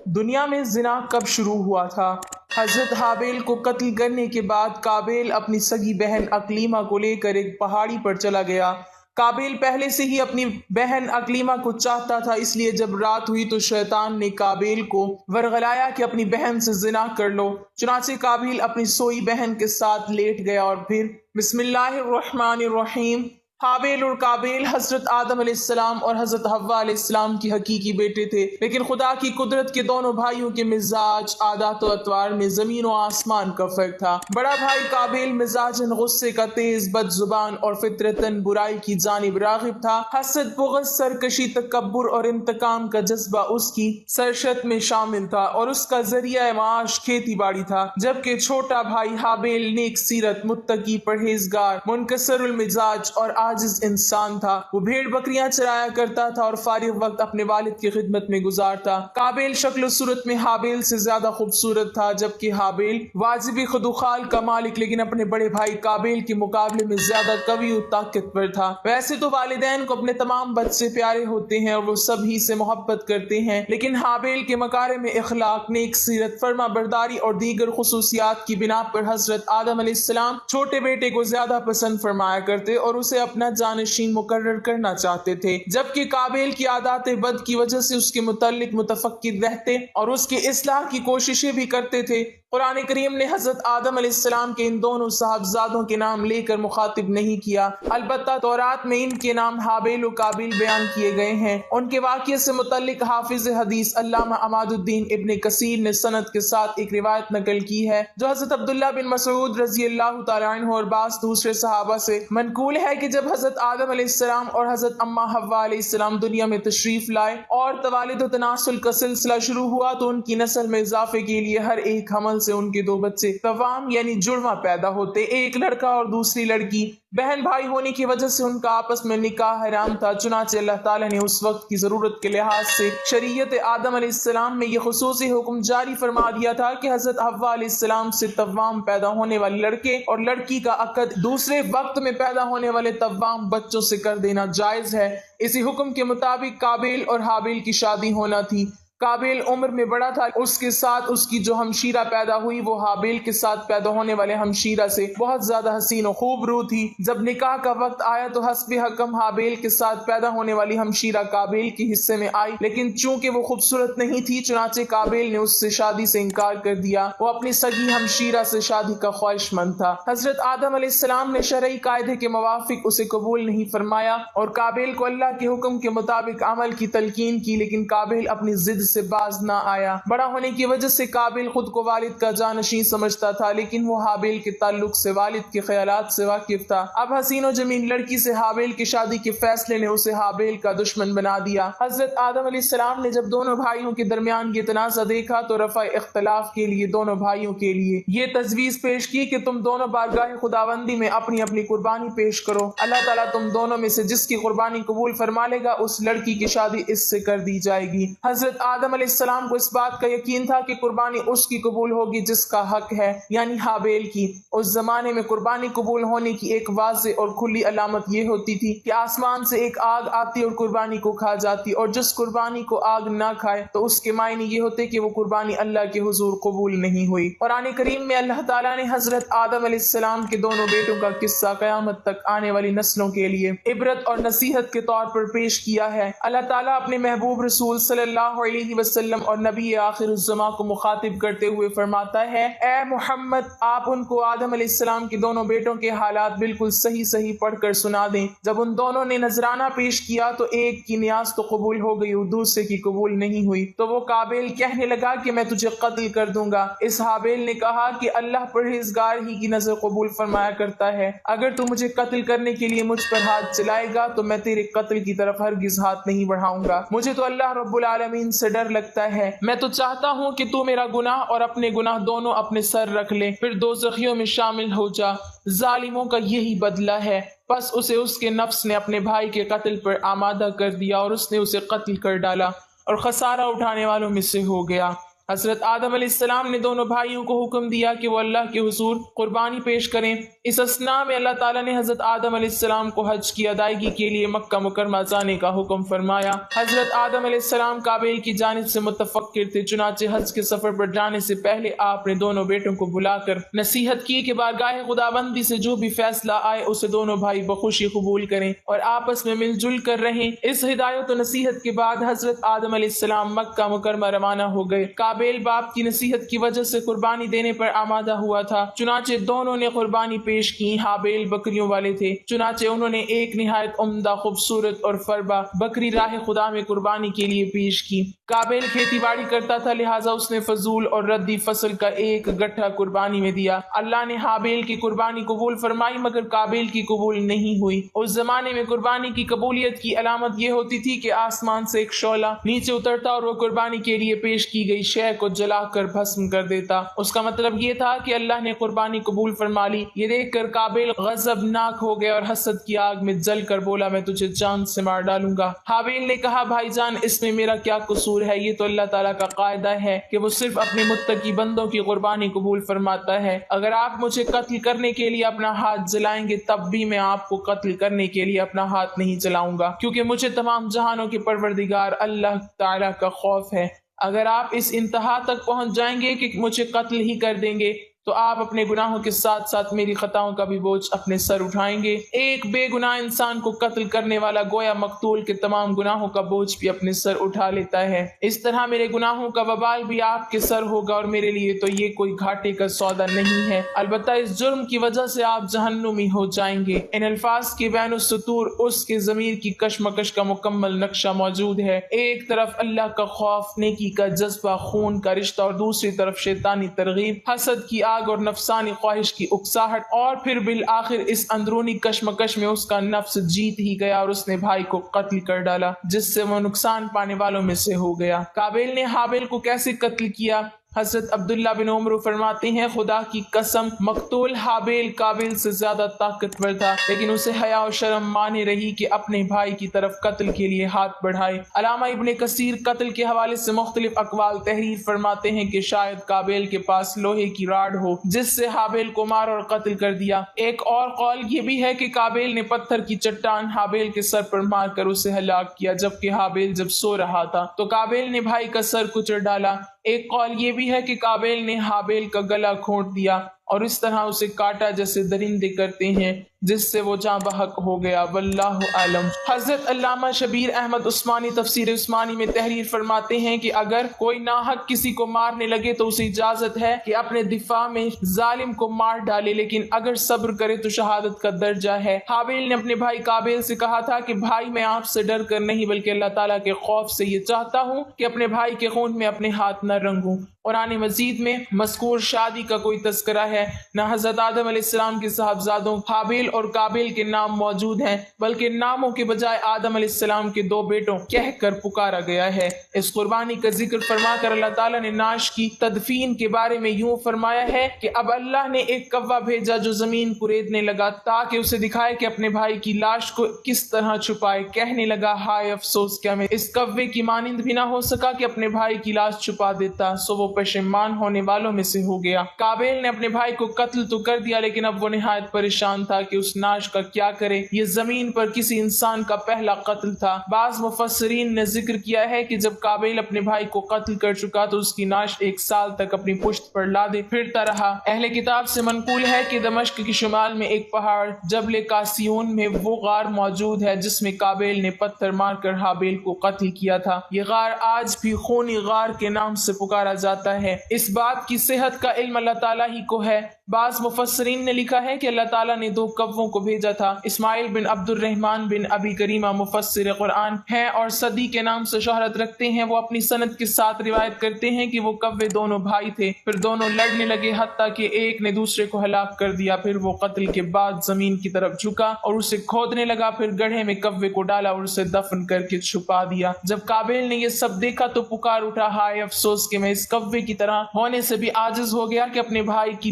دنیا میں زنا کب شروع ہوا تھا؟ حضرت حابیل کو قتل کرنے کے بعد قابیل اپنی سگی بہن اکلیمہ کو لے کر ایک پہاڑی پر چلا گیا۔ قابیل پہلے سے ہی اپنی بہن اکلیمہ کو چاہتا تھا، اس لیے جب رات ہوئی تو شیطان نے قابیل کو ورغلایا کہ اپنی بہن سے زنا کر لو۔ چنانچہ قابیل اپنی سوئی بہن کے ساتھ لیٹ گیا اور پھر بسم اللہ الرحمن الرحیم۔ حابیل اور قابیل حضرت آدم علیہ السلام اور حضرت حوا علیہ السلام کی حقیقی بیٹے تھے، لیکن خدا کی قدرت کے دونوں بھائیوں کے مزاج، عادات و اطوار میں زمین و آسمان کا فرق تھا۔ بڑا بھائی قابیل مزاجاً غصے کا تیز، بد زبان اور فطرتاً برائی کی جانب راغب تھا۔ حسد، بغض، سرکشی، تکبر اور انتقام کا جذبہ اس کی سرشت میں شامل تھا اور اس کا ذریعہ معاش کھیتی باڑی تھا، جبکہ چھوٹا بھائی حابیل نیک سیرت، متقی، پرہیزگار، منکسر المزاج اور عاجز انسان تھا۔ وہ بھیڑ بکریاں چرایا کرتا تھا اور فارغ وقت اپنے والد کی خدمت میں گزارتا۔ قابیل شکل و صورت میں حابیل سے زیادہ خوبصورت تھا، جبکہ حابیل واجبی خدوخال کا مالک لیکن اپنے بڑے بھائی قابیل کے مقابلے میں زیادہ قوی و طاقتور تھا۔ ویسے تو والدین کو اپنے تمام بچے پیارے ہوتے ہیں اور وہ سبھی سے محبت کرتے ہیں، لیکن حابیل کے مکارم اخلاق، نیک سیرت، فرما برداری اور دیگر خصوصیات کی بنا پر حضرت آدم علیہ السلام چھوٹے بیٹے کو زیادہ پسند فرمایا کرتے اور اسے اپنا جانشین مقرر کرنا چاہتے تھے، جبکہ قابیل کی عادات بد کی وجہ سے اس کے متعلق متفکر رہتے اور اس کی اصلاح کی کوششیں بھی کرتے تھے۔ قرآن کریم نے حضرت آدم علیہ السلام کے ان دونوں صاحبزادوں کے نام لے کر مخاطب نہیں کیا، البتہ تورات میں ان کے نام حابیل و قابیل بیان کیے گئے ہیں۔ ان کے واقعے سے متعلق حافظ حدیث علامہ عماد الدین ابن کثیر نے سند کے ساتھ ایک روایت نقل کی ہے، جو حضرت عبداللہ بن مسعود رضی اللہ تعالیٰ عنہ اور بعض دوسرے صحابہ سے منقول ہے کہ جب حضرت آدم علیہ السلام اور حضرت اماں حوا علیہ السلام دنیا میں تشریف لائے اور توالد و تناسل کا سلسلہ شروع ہوا تو ان کی نسل میں اضافے کے لیے ہر ایک حمل سے ان کے دو بچے توام یعنی جڑواں پیدا ہوتے، ایک لڑکا اور دوسری لڑکی۔ بہن بھائی ہونے کی وجہ سے ان کا آپس میں نکاح حرام تھا، چنانچہ اللہ تعالیٰ نے اس وقت کی ضرورت کے لحاظ سے شریعت آدم علیہ السلام میں یہ خصوصی حکم جاری فرما دیا تھا کہ حضرت حوا علیہ السلام سے توام پیدا ہونے والے لڑکے اور لڑکی کا عقد دوسرے وقت میں پیدا ہونے والے توام بچوں سے کر دینا جائز ہے۔ اسی حکم کے مطابق قابیل اور حابیل کی شادی ہونا تھی۔ قابیل عمر میں بڑا تھا، اس کے ساتھ اس کی جو ہمشیرہ پیدا ہوئی وہ حابیل کے ساتھ پیدا ہونے والے ہمشیرہ سے بہت زیادہ حسین و خوب رو تھی۔ جب نکاح کا وقت آیا تو حسب حکم حابیل کے ساتھ پیدا ہونے والی ہمشیرہ قابیل کے حصے میں آئی، لیکن چونکہ وہ خوبصورت نہیں تھی چنانچہ قابیل نے اس سے شادی سے انکار کر دیا۔ وہ اپنی سگی ہمشیرہ سے شادی کا خواہش مند تھا۔ حضرت آدم علیہ السلام نے شرعی قاعدے کے موافق اسے قبول نہیں فرمایا اور قابیل کو اللہ کے حکم کے مطابق عمل کی تلقین کی، لیکن قابیل اپنی ضد سے باز نہ آیا۔ بڑا ہونے کی وجہ سے قابیل خود کو والد کا جانشین سمجھتا تھا، لیکن وہ حابیل کے تعلق سے والد کے خیالات سے واقف تھا۔ اب حسین و جمیل لڑکی سے حابیل کی شادی کے فیصلے نے اسے حابیل کا دشمن بنا دیا۔ حضرت آدم علیہ السلام نے جب دونوں بھائیوں کے درمیان یہ تنازع دیکھا تو رفع اختلاف کے لیے دونوں بھائیوں کے لیے یہ تجویز پیش کی کہ تم دونوں بارگاہ خداوندی میں اپنی اپنی قربانی پیش کرو، اللہ تعالیٰ تم دونوں میں سے جس کی قربانی قبول فرما لے گا اس لڑکی کی شادی اس سے کر دی جائے گی۔ حضرت آدم علیہ السلام کو اس بات کا یقین تھا کہ قربانی اس کی قبول ہوگی جس کا حق ہے، یعنی حابیل کی۔ اس زمانے میں قربانی قبول ہونے کی ایک واضح اور کھلی علامت یہ ہوتی تھی کہ آسمان سے ایک آگ آتی اور قربانی کو کھا جاتی، اور جس قربانی کو آگ نہ کھائے تو اس کے معنی یہ ہوتے کہ وہ قربانی اللہ کے حضور قبول نہیں ہوئی۔ قرآن کریم میں اللہ تعالیٰ نے حضرت آدم علیہ السلام کے دونوں بیٹوں کا قصہ قیامت تک آنے والی نسلوں کے لیے عبرت اور نصیحت کے طور پر پیش کیا ہے۔ اللہ تعالیٰ اپنے محبوب رسول صلی اللہ علیہ وسلم اور نبی آخر الزماں کو مخاطب کرتے ہوئے فرماتا ہے، اے محمد آپ ان کو آدم علیہ السلام کے دونوں بیٹوں کے حالات بالکل صحیح پڑھ کر سنا دیں۔ جب ان دونوں نے نذرانہ پیش کیا تو ایک کی نیاز تو قبول ہو گئی اور دوسرے کی قبول نہیں ہوئی، تو وہ قابیل کہنے لگا کہ میں تجھے قتل کر دوں گا۔ اس حابیل نے کہا کہ اللہ پرہیزگار ہی کی نظر قبول فرمایا کرتا ہے، اگر تو مجھے قتل کرنے کے لیے مجھ پر ہاتھ چلائے گا تو میں تیرے قتل کی طرف ہرگز ہاتھ نہیں بڑھاؤں گا۔ مجھے تو اللہ رب العالمین سے ڈر لگتا ہے، میں تو چاہتا ہوں کہ تو میرا گناہ اور اپنے گناہ دونوں اپنے سر رکھ لے، پھر دوزخیوں میں شامل ہو جا۔ ظالموں کا یہی بدلہ ہے۔ پس اسے اس کے نفس نے اپنے بھائی کے قتل پر آمادہ کر دیا اور اس نے اسے قتل کر ڈالا اور خسارہ اٹھانے والوں میں سے ہو گیا۔ حضرت آدم علیہ السلام نے دونوں بھائیوں کو حکم دیا کہ وہ اللہ کے حضور قربانی پیش کریں۔ اس اثناء میں اللہ تعالیٰ نے حضرت آدم علیہ السلام کو حج کی ادائیگی کے لیے مکہ مکرمہ جانے کا حکم فرمایا۔ حضرت آدم علیہ السلام قابیل کی جانب سے متفکر تھے، چنانچہ حج کے سفر پر جانے سے پہلے آپ نے دونوں بیٹوں کو بلا کر نصیحت کی کہ بارگاہ خداوندی سے جو بھی فیصلہ آئے اسے دونوں بھائی بخوشی قبول کریں اور آپس میں مل جل کر رہیں۔ اس ہدایت و نصیحت کے بعد حضرت آدم علیہ السلام مکہ مکرمہ روانہ ہو گئے۔ قابیل باپ کی نصیحت کی وجہ سے قربانی دینے پر آمادہ ہوا تھا، چنانچہ دونوں نے قربانی پیش کی۔ حابیل بکریوں والے تھے، چنانچہ انہوں نے ایک نہایت عمدہ خوبصورت اور فربا بکری راہ خدا میں قربانی کے لیے پیش کی۔ قابیل کھیتی باڑی کرتا تھا، لہٰذا اس نے فضول اور ردی فصل کا ایک گٹھا قربانی میں دیا۔ اللہ نے حابیل کی قربانی قبول فرمائی مگر قابیل کی قبول نہیں ہوئی۔ اس زمانے میں قربانی کی قبولیت کی علامت یہ ہوتی تھی کہ آسمان سے ایک شعلہ نیچے اترتا اور وہ قربانی کے لیے پیش کی گئی شے کو جلا کر بھسم کر دیتا۔ اس کا مطلب یہ تھا کہ اللہ نے قربانی قبول فرما لی۔ یہ دیکھ کر قابیل غضبناک ہو گیا اور حسد کی آگ میں جل کر بولا، میں تجھے جان سے مار ڈالوں گا۔ حابیل نے کہا، بھائی جان، اس میں میرا کیا قصور ہے؟ یہ تو اللہ تعالیٰ کا قاعدہ ہے کہ وہ صرف اپنے متقی بندوں کی قربانی قبول فرماتا ہے۔ اگر آپ مجھے قتل کرنے کے لیے اپنا ہاتھ جلائیں گے تب بھی میں آپ کو قتل کرنے کے لیے اپنا ہاتھ نہیں جلاؤں گا، کیونکہ مجھے تمام جہانوں کے پروردگار اللہ تعالیٰ کا خوف ہے۔ اگر آپ اس انتہا تک پہنچ جائیں گے کہ مجھے قتل ہی کر دیں گے تو آپ اپنے گناہوں کے ساتھ ساتھ میری خطاؤں کا بھی بوجھ اپنے سر اٹھائیں گے۔ ایک بے گناہ انسان کو قتل کرنے والا گویا مقتول کے تمام گناہوں کا بوجھ بھی اپنے سر اٹھا لیتا ہے۔ اس طرح میرے گناہوں کا وبال بھی آپ کے سر ہوگا اور میرے لیے تو یہ کوئی گھاٹے کا سودا نہیں ہے، البتہ اس جرم کی وجہ سے آپ جہنمی ہو جائیں گے۔ ان الفاظ کے بین السطور اس کے ضمیر کی کشمکش کا مکمل نقشہ موجود ہے۔ ایک طرف اللہ کا خوف، نیکی کا جذبہ، خون کا رشتہ، اور دوسری طرف شیطانی ترغیب، حسد کی اور نفسانی خواہش کی اکساہٹ، اور پھر بالآخر اس اندرونی کشمکش میں اس کا نفس جیت ہی گیا اور اس نے بھائی کو قتل کر ڈالا، جس سے وہ نقصان پانے والوں میں سے ہو گیا۔ قابیل نے حابیل کو کیسے قتل کیا؟ حضرت عبداللہ بن عمر فرماتے ہیں، خدا کی قسم، مقتول حابیل قابیل سے زیادہ طاقتور تھا، لیکن اسے حیا و شرم مانے رہی کہ اپنے بھائی کی طرف قتل کے لیے ہاتھ بڑھائے۔ علامہ ابن کثیر قتل کے حوالے سے مختلف اقوال تحریر فرماتے ہیں کہ شاید قابیل کے پاس لوہے کی راڈ ہو جس سے حابیل کو مار اور قتل کر دیا۔ ایک اور قول یہ بھی ہے کہ قابیل نے پتھر کی چٹان حابیل کے سر پر مار کر اسے ہلاک کیا، جبکہ حابیل جب سو رہا تھا تو قابیل نے بھائی کا سر کچل ڈالا۔ ایک قول یہ بھی ہے کہ قابیل نے حابیل کا گلا گھونٹ دیا اور اس طرح اسے کاٹا جیسے درندے کرتے ہیں، جس سے وہ جاں بحق ہو گیا، واللہ عالم۔ حضرت علامہ شبیر احمد عثمانی تفسیر عثمانی میں تحریر فرماتے ہیں کہ اگر کوئی ناحق کسی کو مارنے لگے تو اسے اجازت ہے کہ اپنے دفاع میں ظالم کو مار ڈالے، لیکن اگر صبر کرے تو شہادت کا درجہ ہے۔ حابیل نے اپنے بھائی قابیل سے کہا تھا کہ بھائی، میں آپ سے ڈر کر نہیں بلکہ اللہ تعالیٰ کے خوف سے یہ چاہتا ہوں کہ اپنے بھائی کے خون میں اپنے ہاتھ نہ رنگوں۔ قرآن مجید میں مذکور شادی کا کوئی تذکرہ ہے، نہ حضرت آدم علیہ السلام کے صاحبزادوں حابیل اور قابیل کے نام موجود ہیں، بلکہ ناموں کے بجائے آدم علیہ السلام کے دو بیٹوں کہہ کر پکارا گیا ہے۔ اس قربانی کا ذکر فرما کر اللہ تعالیٰ نے نعش کی تدفین کے بارے میں یوں فرمایا ہے کہ اب اللہ نے ایک کوا بھیجا جو زمین کوریدنے لگا تاکہ اسے دکھائے کہ اپنے بھائی کی لاش کو کس طرح چھپائے۔ کہنے لگا، ہائے افسوس، کیا میں اس کوے کی مانند بھی نہ ہو سکا کہ اپنے بھائی کی لاش چھپا دیتا، سو وہ پشیمان ہونے والوں میں سے ہو گیا۔ قابیل نے اپنے بھائی کو قتل تو کر دیا، لیکن اب وہ نہایت پریشان تھا کہ اس نعش کا کیا کرے۔ یہ زمین پر کسی انسان کا پہلا قتل تھا۔ بعض مفسرین نے ذکر کیا ہے کہ جب قابیل اپنے بھائی کو قتل کر چکا تو اس کی نعش 1 سال تک اپنی پشت پر لادے پھرتا رہا۔ اہل کتاب سے منقول ہے کہ دمشق کے شمال میں ایک پہاڑ جبل قاسیون میں وہ غار موجود ہے جس میں قابیل نے پتھر مار کر حابیل کو قتل کیا تھا۔ یہ غار آج بھی خونی غار کے نام سے پکارا جاتا ہے۔ اس بات کی صحت کا علم اللہ تعالیٰ ہی کو ہے۔ بعض مفسرین نے لکھا ہے کہ اللہ تعالیٰ نے 2 کووں کو بھیجا تھا۔ اسماعیل بن عبد الرحمن بن ابی کریمہ مفسر قرآن ہیں اور صدی کے نام سے شہرت رکھتے ہیں۔ وہ اپنی سند کے ساتھ روایت کرتے ہیں کہ وہ کوے دونوں بھائی تھے، پھر دونوں لڑنے لگے حتیٰ کہ ایک نے دوسرے کو ہلاک کر دیا۔ پھر وہ قتل کے بعد زمین کی طرف جھکا اور اسے کھودنے لگا، پھر گڑھے میں کوے کو ڈالا اور اسے دفن کر کے چھپا دیا۔ جب قابیل نے یہ سب دیکھا تو پکار اٹھا، ہائے افسوس کہ میں اس کوے کی طرح ہونے سے بھی عاجز ہو گیا کہ اپنے بھائی کی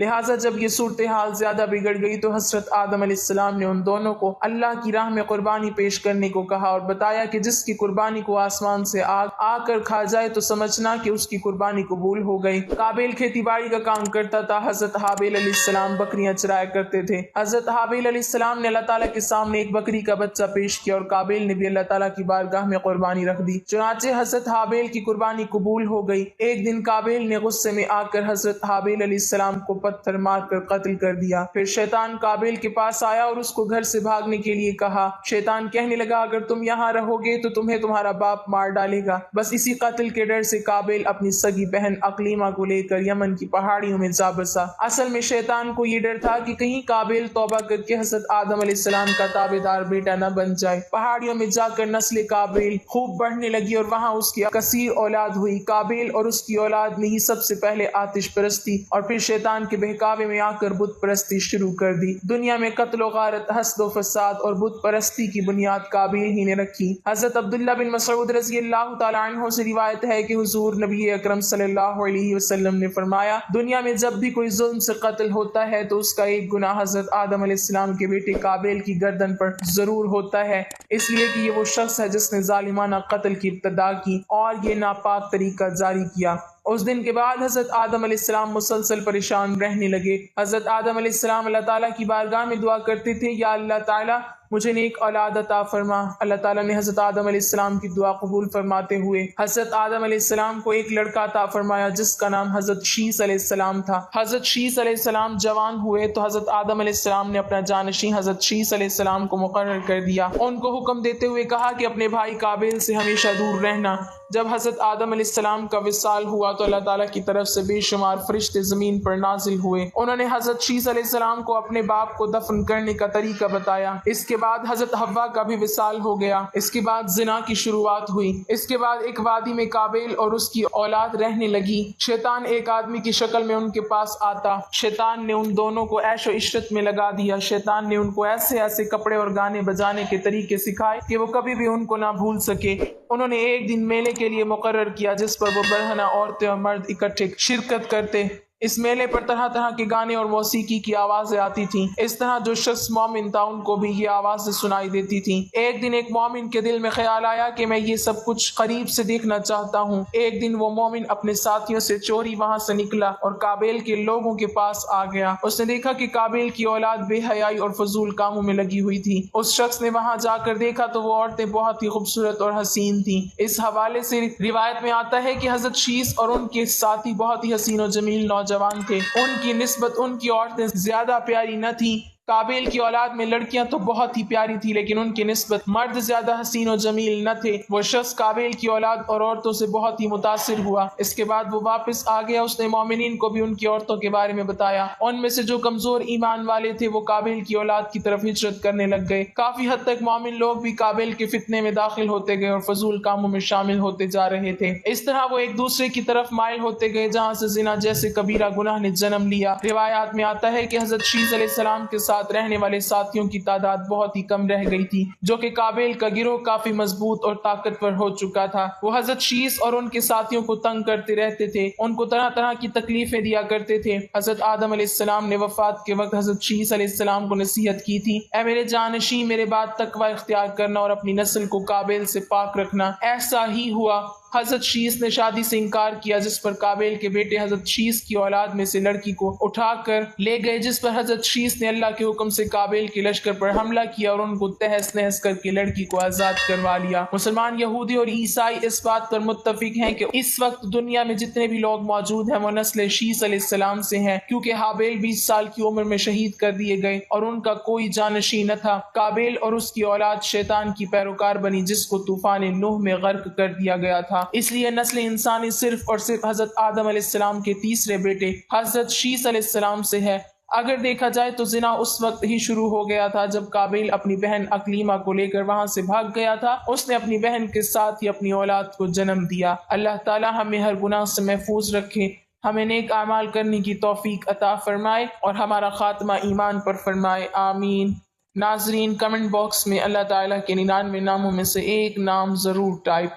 لہٰذا جب یہ صورتحال زیادہ بگڑ گئی تو حضرت آدم علیہ السلام نے ان دونوں کو اللہ کی راہ میں قربانی پیش کرنے کو کہا اور بتایا کہ جس کی قربانی کو آسمان سے آگ آ کر کھا جائے تو سمجھنا کہ اس کی قربانی قبول ہو گئی۔ قابیل کھیتی باڑی کا کام کرتا تھا، حضرت حابیل علیہ السلام بکریاں چرایا کرتے تھے۔ حضرت حابیل علیہ السلام نے اللہ تعالیٰ کے سامنے ایک بکری کا بچہ پیش کیا اور قابیل نے بھی اللہ تعالیٰ کی بارگاہ میں قربانی رکھ دی، چنانچہ حضرت حابیل کی قربانی قبول ہو گئی۔ ایک دن قابیل نے غصے میں آ کر حضرت حابیل علیہ السلام کو پتھر مار کر قتل کر دیا۔ پھر شیطان قابیل کے پاس آیا اور اس کو گھر سے بھاگنے کے لیے کہا۔ شیطان کہنے لگا اگر تم یہاں رہو گے تو تمہیں تمہارا باپ مار ڈالے گا۔ بس اسی قتل کے ڈر سے قابیل اپنی سگی بہن اقلیمہ کو لے کر یمن کی پہاڑیوں میں جا بسا۔ اصل میں شیطان کو یہ ڈر تھا کہ کہیں قابیل توبہ کر کے حضرت آدم علیہ السلام کا تابعدار بیٹا نہ بن جائے۔ پہاڑیوں میں جا کر نسل قابیل خوب بڑھنے لگی اور وہاں اس کی کثیر اولاد ہوئی۔ قابیل اور اس کی اولاد نے ہی سب سے پہلے آتش پرستی اور پھر شیطان کے بہکاوے میں آ کر بت پرستی شروع کر دی۔ دنیا میں قتل و غارت، حسد و فساد اور بت پرستی کی بنیاد قابیل ہی نے رکھی۔ حضرت عبداللہ بن مسعود رضی اللہ تعالیٰ عنہ سے روایت ہے کہ حضور نبی اکرم صلی اللہ علیہ وسلم نے فرمایا دنیا میں جب بھی کوئی ظلم سے قتل ہوتا ہے تو اس کا ایک گناہ حضرت آدم علیہ السلام کے بیٹے قابیل کی گردن پر ضرور ہوتا ہے، اس لیے کہ یہ وہ شخص ہے جس نے ظالمانہ قتل کی ابتدا کی اور یہ ناپاک طریقہ جاری کیا۔ اس دن کے بعد حضرت آدم علیہ السلام مسلسل پریشان رہنے لگے۔ حضرت آدم علیہ السلام اللہ تعالیٰ کی بارگاہ میں دعا کرتے تھے یا اللہ تعالیٰ مجھے نیک اولاد عطا فرما۔ اللہ تعالیٰ نے حضرت آدم علیہ السلام کی دعا قبول فرماتے ہوئے حضرت آدم علیہ السلام کو ایک لڑکا عطا فرمایا جس کا نام حضرت شیس علیہ السلام تھا۔ حضرت شیس علیہ السلام جوان ہوئے تو حضرت آدم علیہ السلام نے اپنا جانشین حضرت شیس علیہ السلام کو مقرر کر دیا، ان کو حکم دیتے ہوئے کہا کہ اپنے بھائی قابیل سے ہمیشہ دور رہنا۔ جب حضرت آدم علیہ السلام کا وصال ہوا تو اللہ تعالیٰ کی طرف سے بے شمار فرشتے زمین پر نازل ہوئے، انہوں نے حضرت شیس علیہ السلام کو اپنے باپ کو دفن کرنے کا طریقہ بتایا۔ اس کے بعد حضرت حوا کا بھی وصال ہو گیا۔ اس کے بعد زنا کی شروعات ہوئی۔ اس کے بعد ایک وادی میں قابیل اور اس کی اولاد رہنے لگی۔ شیطان ایک آدمی کی شکل میں ان کے پاس آتا۔ شیطان نے ان دونوں کو عیش و عشرت میں لگا دیا۔ شیطان نے ان کو ایسے ایسے کپڑے اور گانے بجانے کے طریقے سکھائے کہ وہ کبھی بھی ان کو نہ بھول سکے۔ انہوں نے ایک دن میلے کے لیے مقرر کیا جس پر وہ برہنہ عورتیں اور مرد اکٹھے شرکت کرتے۔ اس میلے پر طرح طرح کے گانے اور موسیقی کی آوازیں آتی تھیں۔ اس طرح جو شخص مومن تھا ان کو بھی یہ آوازیں سنائی دیتی تھیں۔ ایک دن ایک مومن کے دل میں خیال آیا کہ میں یہ سب کچھ قریب سے دیکھنا چاہتا ہوں۔ ایک دن وہ مومن اپنے ساتھیوں سے چوری وہاں سے نکلا اور قابیل کے لوگوں کے پاس آ گیا۔ اس نے دیکھا کہ قابیل کی اولاد بے حیائی اور فضول کاموں میں لگی ہوئی تھی۔ اس شخص نے وہاں جا کر دیکھا تو وہ عورتیں بہت ہی خوبصورت اور حسین تھیں۔ اس حوالے سے روایت میں آتا ہے کہ حضرت شیس اور ان کے ساتھی بہت ہی حسین و جمیل نوجوان تھے۔ ان کی نسبت ان کی عورتیں زیادہ پیاری نہ تھیں۔ قابیل کی اولاد میں لڑکیاں تو بہت ہی پیاری تھی لیکن ان کی نسبت مرد زیادہ حسین و جمیل نہ تھے۔ وہ شخص قابیل کی اولاد اور عورتوں سے بہت ہی متاثر ہوا۔ اس کے بعد وہ واپس آ گیا۔ اس نے مومنین کو بھی ان کی عورتوں کے بارے میں بتایا۔ ان میں سے جو کمزور ایمان والے تھے وہ قابیل کی اولاد کی طرف ہجرت کرنے لگ گئے۔ کافی حد تک مومن لوگ بھی قابیل کے فتنے میں داخل ہوتے گئے اور فضول کاموں میں شامل ہوتے جا رہے تھے۔ اس طرح وہ ایک دوسرے کی طرف مائل ہوتے گئے جہاں سے زنا جیسے کبیرہ گناہ نے جنم لیا۔ روایات میں آتا ہے کہ حضرت شیس علیہ السلام کے ساتھ رہنے والے ساتھیوں کی تعداد بہت ہی کم رہ گئی تھی، جو کہ قابیل کا گروہ کافی مضبوط اور طاقتور ہو چکا تھا۔ وہ حضرت شیس اور ان کے ساتھیوں کو تنگ کرتے رہتے تھے، ان کو طرح طرح کی تکلیفیں دیا کرتے تھے۔ حضرت آدم علیہ السلام نے وفات کے وقت حضرت شیس علیہ السلام کو نصیحت کی تھی، اے میرے جانشین میرے بعد تقوی اختیار کرنا اور اپنی نسل کو قابیل سے پاک رکھنا۔ ایسا ہی ہوا۔ حضرت شیس نے شادی سے انکار کیا جس پر قابیل کے بیٹے حضرت شیس کی اولاد میں سے لڑکی کو اٹھا کر لے گئے، جس پر حضرت شیس نے اللہ کے حکم سے قابیل کے لشکر پر حملہ کیا اور ان کو تہس نہس کر کے لڑکی کو آزاد کروا لیا۔ مسلمان، یہودی اور عیسائی اس بات پر متفق ہیں کہ اس وقت دنیا میں جتنے بھی لوگ موجود ہیں وہ نسل شیس علیہ السلام سے ہیں، کیونکہ حابیل 20 سال کی عمر میں شہید کر دیے گئے اور ان کا کوئی جانشین نہ تھا۔ قابیل اور اس کی اولاد شیطان کی پیروکار بنی جس کو طوفان نوح میں غرق کر دیا گیا تھا۔ اس لیے نسل انسانی صرف اور صرف حضرت آدم علیہ السلام کے تیسرے بیٹے حضرت شیس علیہ السلام سے ہے۔ اگر دیکھا جائے تو زنا اس وقت ہی شروع ہو گیا تھا جب قابیل اپنی بہن اقلیمہ کو لے کر وہاں سے بھاگ گیا تھا۔ اس نے اپنی بہن کے ساتھ ہی اپنی اولاد کو جنم دیا۔ اللہ تعالی ہمیں ہر گناہ سے محفوظ رکھے، ہمیں نیک اعمال کرنے کی توفیق عطا فرمائے اور ہمارا خاتمہ ایمان پر فرمائے، آمین۔ ناظرین، کمنٹ باکس میں اللہ تعالیٰ کے 99 ناموں میں سے ایک نام ضرور ٹائپ